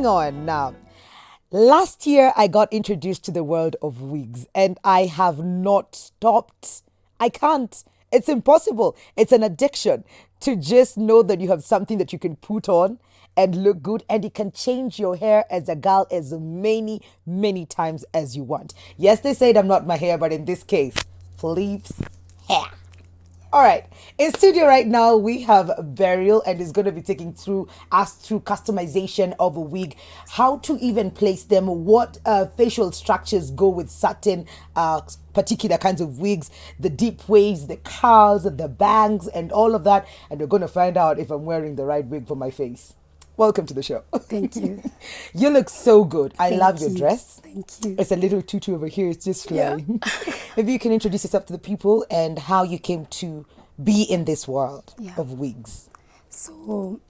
moving on now. Last year, I got introduced to the world of wigs and I have not stopped. I can't. It's impossible. It's an addiction to just know that you have something that you can put on and look good, and it can change your hair as a girl as many, many times as you want. Yes, they said I'm not my hair, but in this case, Philippe's hair. All right. In studio right now, we have Beryl, and is going to be taking us through customization of a wig, how to even place them, what facial structures go with certain particular kinds of wigs, the deep waves, the curls, the bangs, and all of that. And we're going to find out if I'm wearing the right wig for my face. Welcome to the show. Thank you. You look so good. I love your you. dress. Thank you. It's a little tutu over here. It's just flying. Yeah. Maybe you can introduce yourself to the people and how you came to be in this world of wigs. So,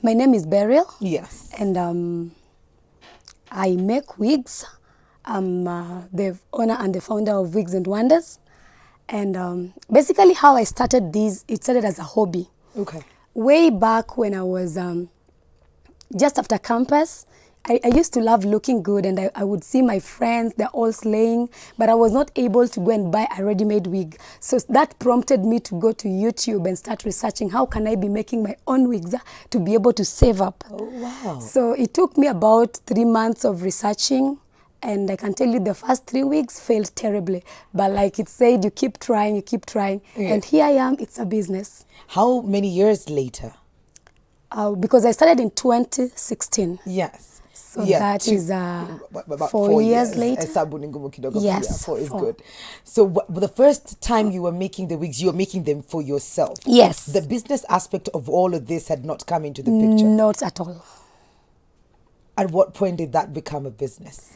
my name is Beryl. Yes. And I make wigs. I'm the owner and the founder of Wigs and Wonders. And basically how I started this, it started as a hobby. Okay. Way back when I was just after campus, I used to love looking good, and I would see my friends, they're all slaying, but I was not able to go and buy a ready-made wig. So that prompted me to go to YouTube and start researching how can I be making my own wigs to be able to save up. Oh, wow. So it took me about 3 months of researching, and I can tell you the first 3 weeks failed terribly. But like it said, you keep trying, and here I am, it's a business. How many years later? Because I started in 2016. Yes. So that is about 4 years later. Yes. 4 is good. So the first time you were making the wigs, you were making them for yourself. Yes. The business aspect of all of this had not come into the picture. Not at all. At what point did that become a business?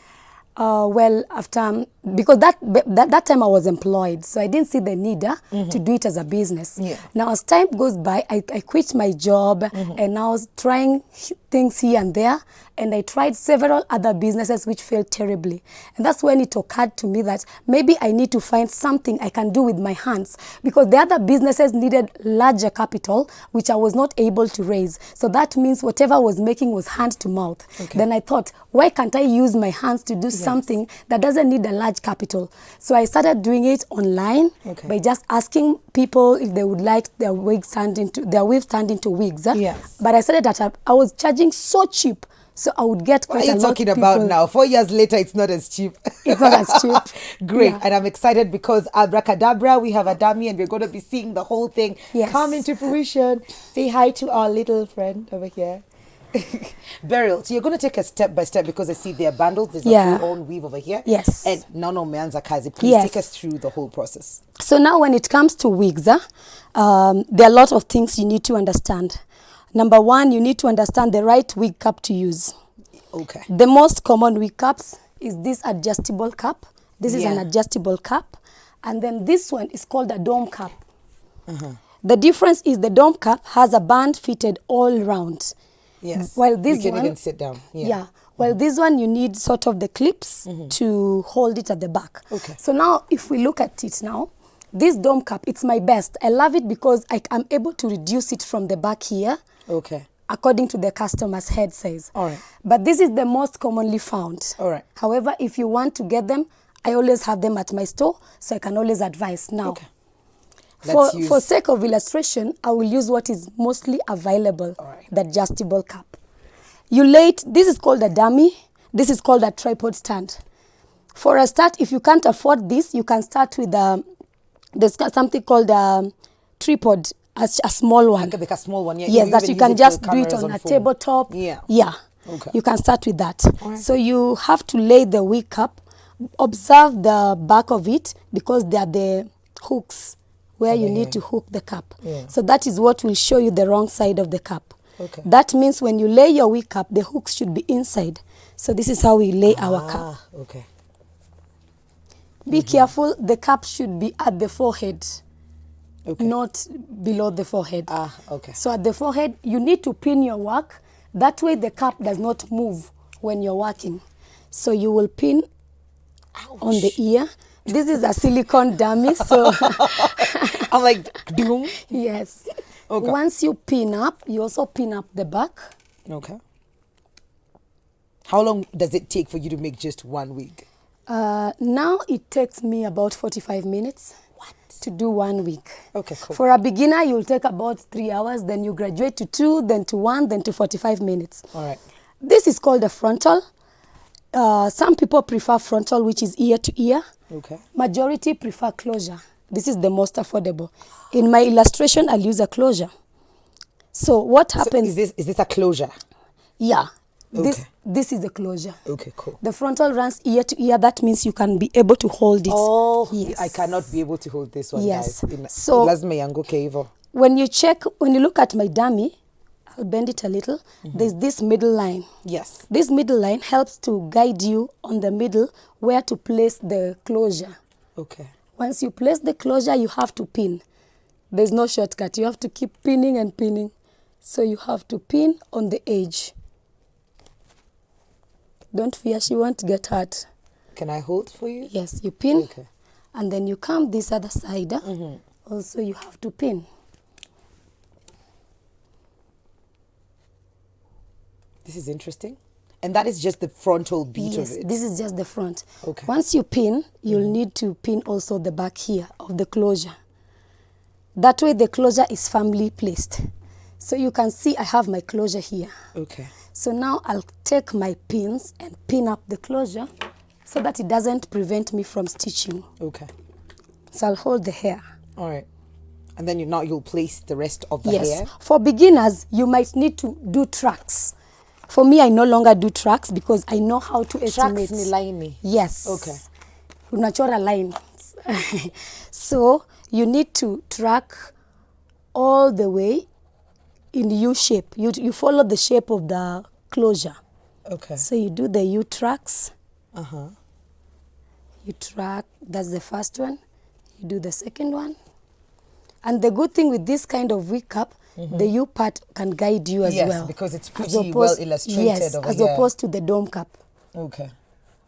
Well, after, because that time I was employed, so I didn't see the need to do it as a business. Yeah. Now, as time goes by, I quit my job, and I was trying things here and there, and I tried several other businesses which failed terribly. And that's when it occurred to me that maybe I need to find something I can do with my hands, because the other businesses needed larger capital, which I was not able to raise. So that means whatever I was making was hand to mouth. Okay. Then I thought, why can't I use my hands to do something that doesn't need a large capital? So I started doing it online by just asking people if they would like their wigs turned into wigs. Yes. But I started that I was charging so cheap, so I would get quite a lot of people. What are you talking about now? 4 years later, it's not as cheap. It's not as cheap. Great. Yeah. And I'm excited because abracadabra, we have a dummy and we're going to be seeing the whole thing come into fruition. Say hi to our little friend over here. Beryl, so you're going to take us step by step because I see there are bundles. There's a full own weave over here. Yes. And Nano Meanza Kazi, please take us through the whole process. So now when it comes to wigs, there are a lot of things you need to understand. Number one, you need to understand the right wig cap to use. Okay. The most common wig caps is this adjustable cap. This is an adjustable cap. And then this one is called a dome cap. The difference is the dome cap has a band fitted all round. Yes. While this you can even sit down. While this one, you need sort of the clips to hold it at the back. Okay. So now, if we look at it now, this dome cap, it's my best. I love it because I'm able to reduce it from the back here. Okay. According to the customer's head size. All right. But this is the most commonly found. All right. However, if you want to get them, I always have them at my store, so I can always advise now. Okay. For sake of illustration, I will use what is mostly available, the adjustable cap. You lay it, this is called a dummy, this is called a tripod stand. For a start, if you can't afford this, you can start with there's something called a tripod, a small one. Like a small one, Yes, that you can just do it on a tabletop. Yeah. Okay. You can start with that. So you have to lay the wig cap, observe the back of it, because they are the hooks where you need to hook the cap. So that is what will show you the wrong side of the cap. Okay. That means when you lay your wig cap, the hooks should be inside. So this is how we lay our cap. Okay. Be careful, the cap should be at the forehead, not below the forehead. Okay. So at the forehead, you need to pin your work. That way the cap does not move when you're working. So you will pin on the ear. This is a silicone dummy, so I'm like, doom. Yes. Okay. Once you pin up, you also pin up the back. Okay. How long does it take for you to make just one wig? Now it takes me about 45 minutes. What? To do 1 week. Okay, cool. For a beginner, you'll take about 3 hours, then you graduate to 2, then to 1, then to 45 minutes. All right. This is called a frontal. Some people prefer frontal, which is ear to ear. Okay. Majority prefer closure. This is the most affordable. In my illustration, I'll use a closure. So what happens? So is this a closure? Yeah. Okay. This is a closure. Okay, cool. The frontal runs ear to ear. That means you can be able to hold it. Oh, yes. I cannot be able to hold this one, Yes. guys. So- lazima yanguke hivyo. When you look at my dummy, I'll bend it a little. There's this middle line. Yes. This middle line helps to guide you on the middle where to place the closure. Okay. Once you place the closure, you have to pin. There's no shortcut. You have to keep pinning and pinning. So you have to pin on the edge. Don't fear, she won't get hurt. Can I hold for you? Yes, you pin. Okay. And then you come this other side. Also, you have to pin. This is interesting. And that is just the frontal beat Yes, of it. this is just the front. Okay. Once you pin, you'll need to pin also the back here of the closure. That way the closure is firmly placed. So you can see I have my closure here. Okay. So now I'll take my pins and pin up the closure so that it doesn't prevent me from stitching. Okay. So I'll hold the hair. All right. And then you'll place the rest of the Yes. hair. For beginners, you might need to do tracks. For me, I no longer do tracks because I know how to estimate. Tracks ni laini. Yes. Okay. Unachora line. So you need to track all the way in U shape. You follow the shape of the closure. Okay. So you do the U tracks. Uh-huh. You track, that's the first one. You do the second one. And the good thing with this kind of wig cap, the U part can guide you as Yes, well. because it's As pretty well opposed- illustrated Yes, over as here. opposed to the dome cap. Okay.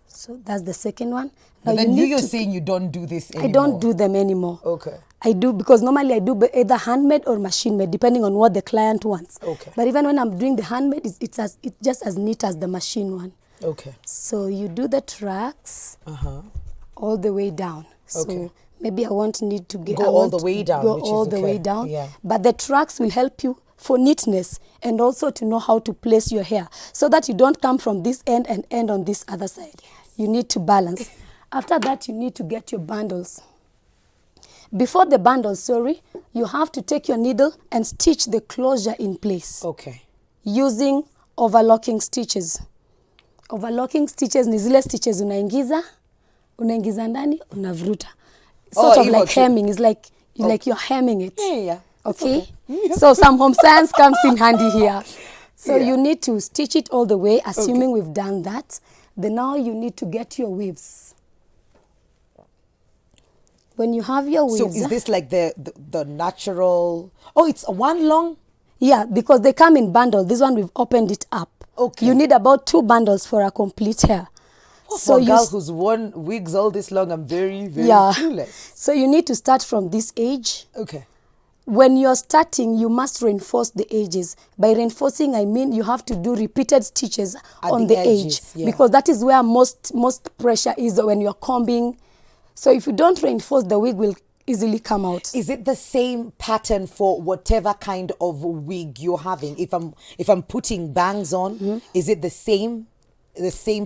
So that's the second one. But Now then need you're to- saying you don't do this anymore. I don't do them anymore. Okay. I do because normally I do either handmade or machine made, depending on what the client wants. Okay. But even when I'm doing the handmade, it's just as neat as the machine one. Okay. So you do the tracks Uh-huh. all the way down. So Okay. maybe I won't need to Go all the way down, Go which is all the way okay. down. Yeah. But the tracks will help you for neatness and also to know how to place your hair so that you don't come from this end and end on this other side. You need to balance. After that, you need to get your bundles. Before the bundles, you have to take your needle and stitch the closure in place Okay. using overlocking stitches. Overlocking stitches ni zile stitches unaingiza ndani, unavuruta. Sort of hivyo like tu. hemming. It's like you're hemming it. Yeah. It's Okay? So some home science comes in handy here. So you need to stitch it all the way, assuming we've done that. Then now you need to get your weaves. When you have your weaves... So is this like the natural... Oh, it's one long... Yeah, because they come in bundle. This one, we've opened it up. Okay. You need about 2 bundles for a complete hair. For a girl who's worn wigs all this long, I'm very, very clueless. So you need to start from this edge. Okay. When you're starting, you must reinforce the edges. By reinforcing, I mean you have to do repeated stitches on the edge. edges, yeah. Because that is where most pressure is when you're combing. So if you don't reinforce, the wig will easily come out. Is it the same pattern for whatever kind of wig you're having? If I'm putting bangs on, is it the same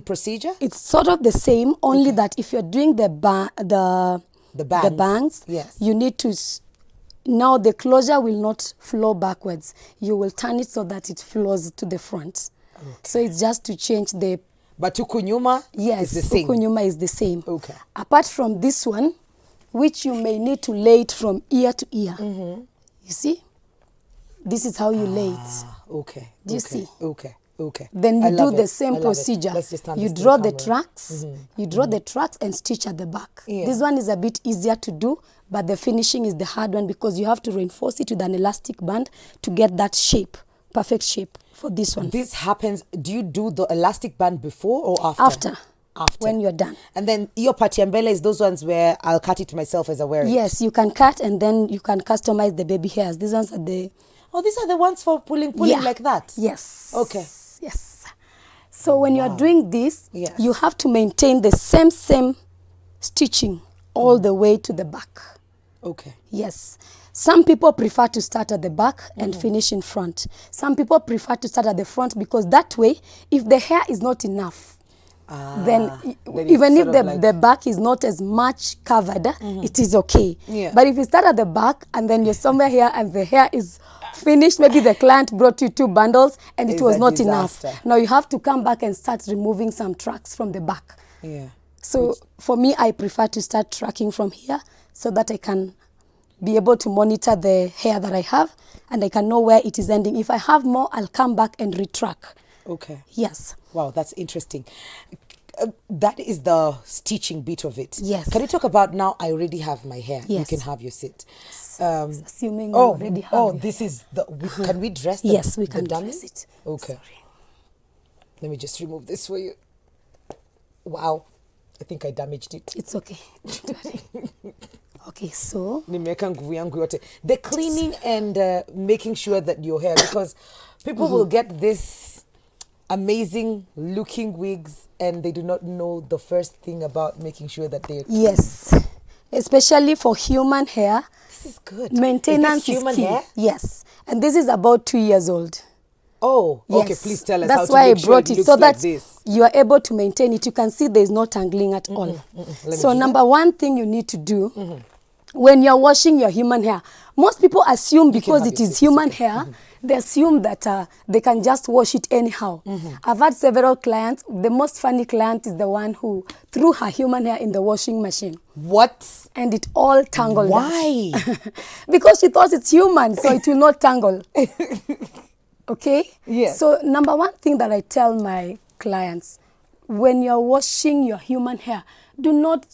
procedure? It's sort of the same, only that if you're doing the bangs, yes. you need to... Now the closure will not flow backwards. You will turn it so that it flows to the front. Okay. So it's just to change the... But huku Yes, is the same. huku nyuma is the same. Okay. Apart from this one, which you may need to lay it from ear to ear. You see? This is how you lay it. Okay. Do you see? Okay. Okay. Then I you do love the it. same I love it. procedure. Let's just stand You this to draw the the camera. tracks. You draw the tracks and stitch at the back. Yeah. This one is a bit easier to do, but the finishing is the hard one because you have to reinforce it with an elastic band to get that shape, perfect shape for this one. This happens, do you do the elastic band before or after? After, when you're done. And then your patiambela is those ones where I'll cut it myself as I wear it. Yes, you can cut and then you can customize the baby hairs. These ones are the... Oh, these are the ones for pulling like that? Yes. Okay. Yes. So when you're doing this, Yes. you have to maintain the same stitching all the way to the back. Okay. Yes. Some people prefer to start at the back and finish in front. Some people prefer to start at the front because that way, if the hair is not enough, then it's even if sort of like- the back is not as much covered, it is okay. Yeah. But if you start at the back and then you're somewhere here and the hair is finished, maybe the client brought you 2 bundles and it It's was a not enough. disaster. Now you have to come back and start removing some tracks from the back. Yeah. So for me, I prefer to start tracking from here so that I can be able to monitor the hair that I have and I can know where it is ending. If I have more, I'll come back and retrack. Okay. Yes. Wow, that's interesting. That is the stitching bit of it. Yes. Can you talk about now? I already have my hair. You Yes. can have your sit. Assuming you Oh, already have oh, your this is the. Can we dress? The, Yes, we the can dummy? dress it. Okay. Sorry. Let me just remove this for you. Wow, I think I damaged it. It's okay. Okay, so Nimeweka nguvu yangu yote. The cleaning and making sure that your hair, because people will get this amazing looking wigs and they do not know the first thing about making sure that they're yes, especially for human hair, This is good. maintenance is, this human key. hair? Yes, and this is about 2 years old. Oh, okay. Yes. Please tell us That's how to why make I sure brought it it looks so like that this. you are able to maintain it. You can see there is no tangling at all. Let me So do number one thing you need to do when you're washing your human hair, most people assume because have it your is sip, it's human okay. hair, they assume that they can just wash it anyhow. I've had several clients. The most funny client is the one who threw her human hair in the washing machine What? and it all tangled up. Why? Because she thought it's human, so it will not tangle. Okay? Yes. So number one thing that I tell my clients, when you're washing your human hair, do not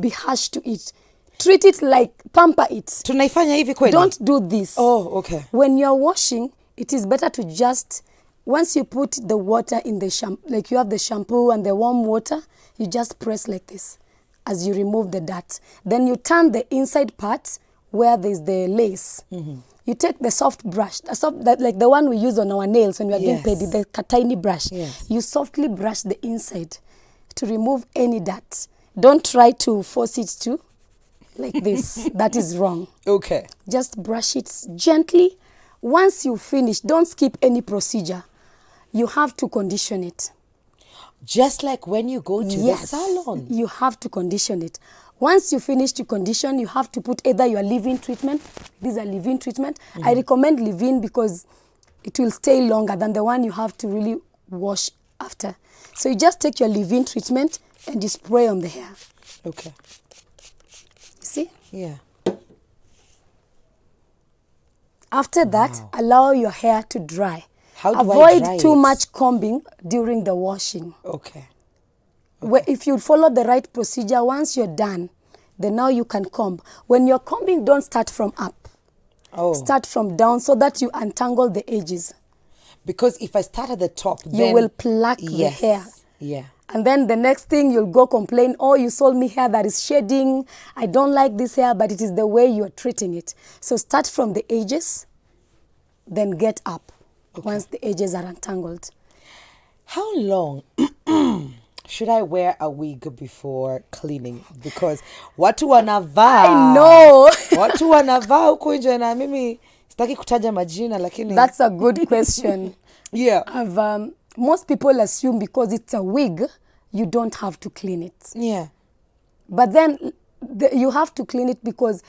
be harsh to it. Treat it like, pamper it. Tunaifanya hivi kweli? Don't do this. Oh, okay. When you're washing, it is better to just, once you put the water in the shampoo, like you have the shampoo and the warm water, you just press like this as you remove the dirt. Then you turn the inside part where there's the lace. You take the soft brush, like the one we use on our nails when we are doing Yes. pedi, the tiny brush. Yes. You softly brush the inside to remove any dirt. Don't try to force it to like this. That is wrong. Okay. Just brush it gently. Once you finish, don't skip any procedure. You have to condition it. Just like when you go to the salon. You have to condition it. Once you finish to condition, you have to put either your leave-in treatment. These are leave-in treatment. I recommend leave-in because it will stay longer than the one you have to really wash after. So you just take your leave-in treatment and you spray on the hair. Okay. See? Yeah. After that, allow your hair to dry. How do I Avoid dry too it? much combing during the washing. Okay. If you follow the right procedure, once you're done, then now you can comb. When you're combing, don't start from up. Oh. Start from down so that you untangle the edges. Because if I start at the top, You then will pluck the yes. hair. Yeah. And then the next thing you'll go complain, oh, you sold me hair that is shedding. I don't like this hair, but it is the way you're treating it. So start from the edges, then get up once the edges are untangled. How long should I wear a wig before cleaning? Because watu wanavaa. I know. Watu wanavaa huko nje na mimi sitaki kutaja majina lakini. That's a good question. Yeah. Most people assume because it's a wig, you don't have to clean it. Yeah. But then you have to clean it because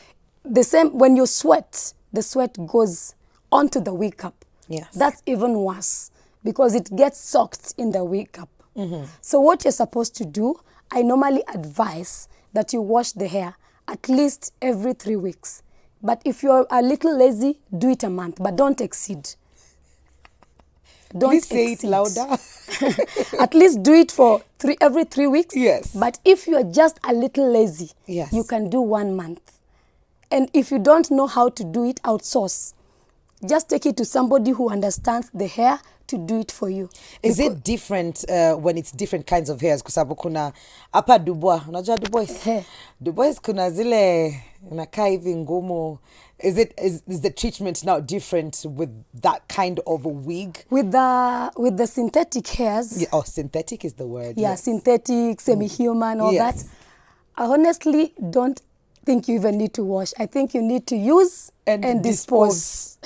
the same when you sweat, the sweat goes onto the wig cap. Yes. That's even worse because it gets soaked in the wig cap. So what you're supposed to do, I normally advise that you wash the hair at least every 3 weeks. But if you're a little lazy, do it a month, but don't exceed. Don't Please say exceed. it louder. At least do it for every 3 weeks. Yes. But if you're just a little lazy, Yes. you can do 1 month. And if you don't know how to do it, outsource. Just take it to somebody who understands the hair to do it for you. Is it different when it's different kinds of hairs? Kwa sababu kuna hapa Dubois, unajua Dubois? He. Dubois kuna zile inakaa hivi ngumu, Is the treatment now different with that kind of a wig? With the synthetic hairs, Yeah, oh, synthetic is the word. yeah, yes. synthetic, semi-human, all Yes. that. I honestly don't think you even need to wash. I think you need to use And dispose.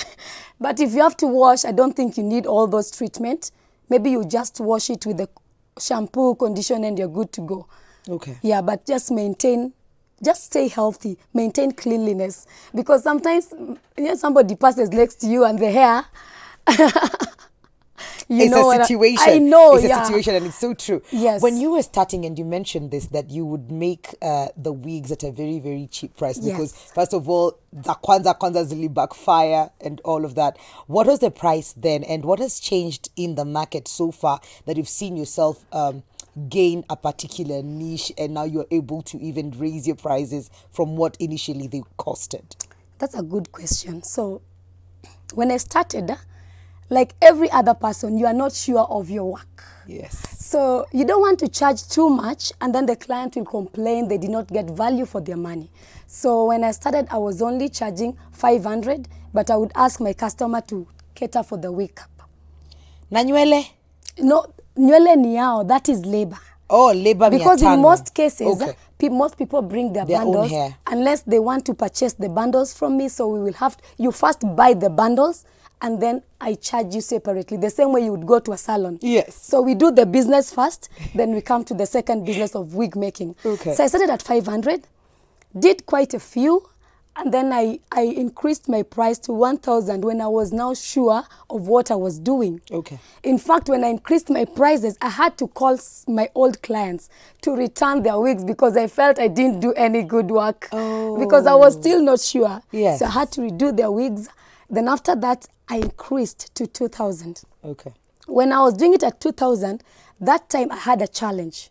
But if you have to wash, I don't think you need all those treatment. Maybe you just wash it with the shampoo, conditioner, and you're good to go. Okay. Yeah, but just stay healthy, maintain cleanliness. Because sometimes somebody passes next to you and the hair, It's a situation. I know, It's a yeah. situation, and it's so true. Yes. When you were starting, and you mentioned this, that you would make the wigs at a very, very cheap price because, Yes. first of all, the kwanza zili backfire and all of that. What was the price then, and what has changed in the market so far that you've seen yourself gain a particular niche, and now you're able to even raise your prices from what initially they costed? That's a good question. So when I started, like every other person, you are not sure of your work. Yes. So you don't want to charge too much, and then the client will complain they did not get value for their money. So when I started, I was only charging 500, but I would ask my customer to cater for the wake up. Nanyuele? No, nywele ni yao, that is labor. Oh, labor. Because in 500. most cases, Okay. most people bring their Their own bundles hair. unless they want to purchase the bundles from me. So we will have you first buy the bundles, and then I charge you separately, the same way you would go to a salon. Yes. So we do the business first, then we come to the second business of wig making. Okay. So I started at 500, did quite a few, and then I increased my price to 1,000 when I was now sure of what I was doing. Okay. In fact, when I increased my prices, I had to call my old clients to return their wigs because I felt I didn't do any good work. Oh. Because I was still not sure. Yes. So I had to redo their wigs. Then after that, I increased to 2,000. Okay. When I was doing it at 2,000, that time I had a challenge.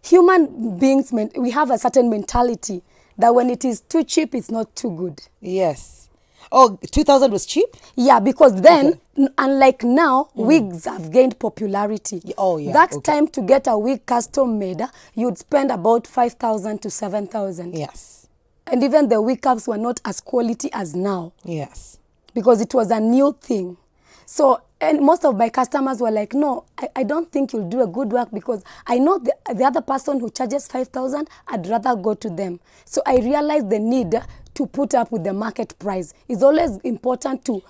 Human beings, we have a certain mentality that when it is too cheap, it's not too good. Yes. Oh, 2,000 was cheap? Yeah, because then, unlike now, wigs have gained popularity. Oh, yeah, That okay. time to get a wig custom made, you'd spend about 5,000 to 7,000. Yes. And even the wig caps were not as quality as now Yes. because it was a new thing. So, and most of my customers were like, no, I don't think you'll do a good work because I know the other person who charges 5,000, I'd rather go to them. So I realized the need to put up with the market price. It's always important to know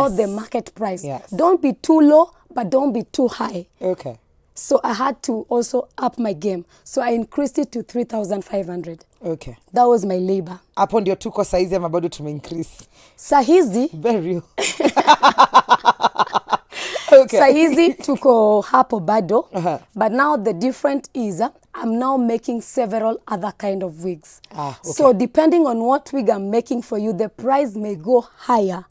Yes. the market price. Yes. Don't be too low, but don't be too high. Okay. So I had to also up my game. So I increased it to 3,500. Okay. That was my labor. Hapo ndio tuko saizi ama bado tumeincrease? Sahizi, Very. Okay. Sahizi tuko hapo bado, But now the difference is I'm now making several other kind of wigs. Ah, okay. So depending on what wig I'm making for you, the price may go higher.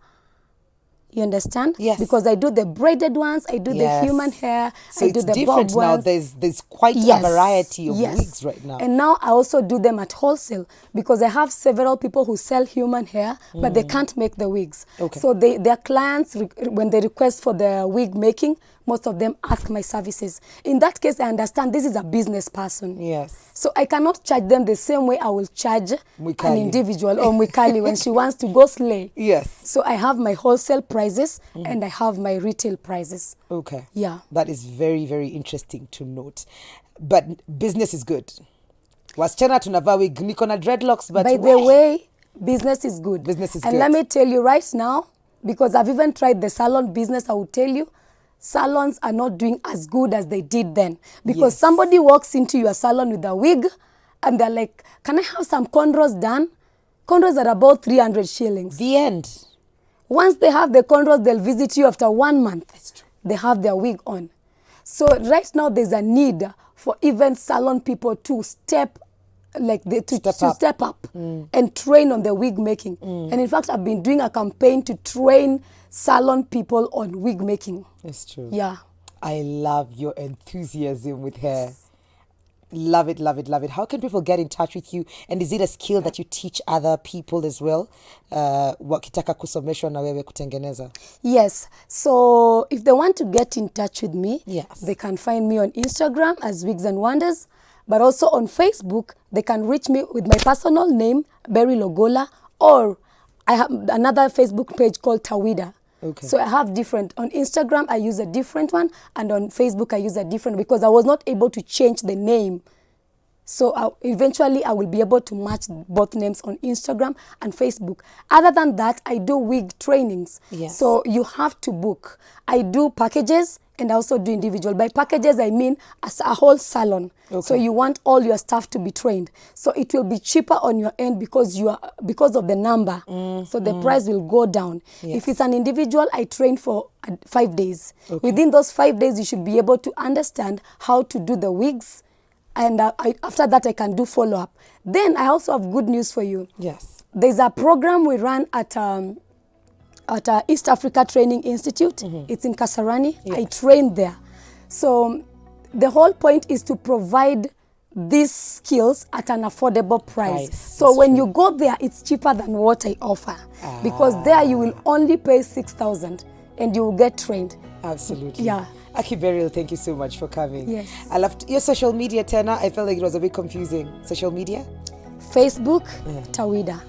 You understand? Yes. Because I do the braided ones, I do Yes. the human hair, So I do it's the different bob now. ones. There's quite a variety of wigs right now. And now I also do them at wholesale because I have several people who sell human hair, but they can't make the wigs. Okay. So their clients, when they request for the wig making, most of them ask my services. In that case, I understand this is a business person. Yes. So I cannot charge them the same way I will charge an Mwikali. individual or Mwikali when she wants to go slay. Yes. So I have my wholesale prices and I have my retail prices. Okay. Yeah. That is very, very interesting to note. But business is good. Wasichana tunavaa wig, niko na dreadlocks, but By the way, business is good. Business is and good. let me tell you right now, because I've even tried the salon business, I will tell you, salons are not doing as good as they did then. Because Yes. somebody walks into your salon with a wig and they're like, can I have some cornrows done? Cornrows are about 300 shillings. the end. Once they have the cornrows, they'll visit you after 1 month. That's true. They have their wig on. So right now there's a need for even salon people to step up and train on the wig making. And in fact, I've been doing a campaign to train salon people on wig making. It's true. Yeah. I love your enthusiasm with hair. Love it, love it, love it. How can people get in touch with you? And is it a skill that you teach other people as well? Wakitaka kusomeshwa na wewe kutengeneza. Yes. So if they want to get in touch with me, Yes. they can find me on Instagram as Wigs and Wonders. But also on Facebook, they can reach me with my personal name, Berry Logola, or I have another Facebook page called Tawida. Okay. So I have different. On Instagram, I use a different one, and on Facebook, I use a different, because I was not able to change the name. So eventually, I will be able to match both names on Instagram and Facebook. Other than that, I do wig trainings. Yes. So you have to book. I do packages and I also do individual. By packages, I mean as a whole salon. Okay. So you want all your staff to be trained. So it will be cheaper on your end because of the number. So the price will go down. Yes. If it's an individual, I train for 5 days. Okay. Within those 5 days, you should be able to understand how to do the wigs. And after that, I can do follow-up. Then I also have good news for you. Yes. There's a program we run at East Africa Training Institute. It's in Kasarani. Yes. I train there. So the whole point is to provide these skills at an affordable price. So That's when true. you go there, it's cheaper than what I offer. Because there you will only pay 6,000 and you will get trained. Absolutely. Yeah. Aki Beryl, thank you so much for coming. Yes. I loved your social media, Tena. I felt like it was a bit confusing. Social media? Facebook, Tawida,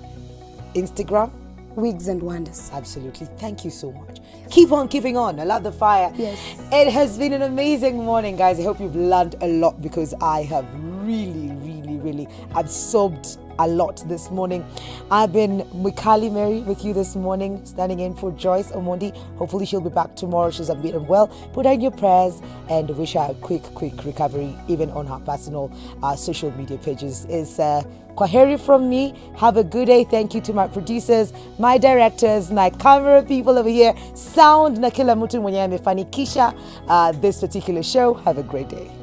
Instagram? Wigs and Wonders. Absolutely. Thank you so much. Keep on keeping on. I love the fire. Yes. It has been an amazing morning, guys. I hope you've learned a lot because I have really absorbed a lot this morning. I've been Mikali Mary with you this morning, standing in for Joyce Omondi. Hopefully she'll be back tomorrow. She's a bit unwell. Put her in your prayers and wish her a quick recovery, even on her personal social media pages. It's Kwaheri from me. Have a good day. Thank you to my producers, my directors, my camera people over here, sound na kila mtu mwenye amefanikisha this particular show. Have a great day.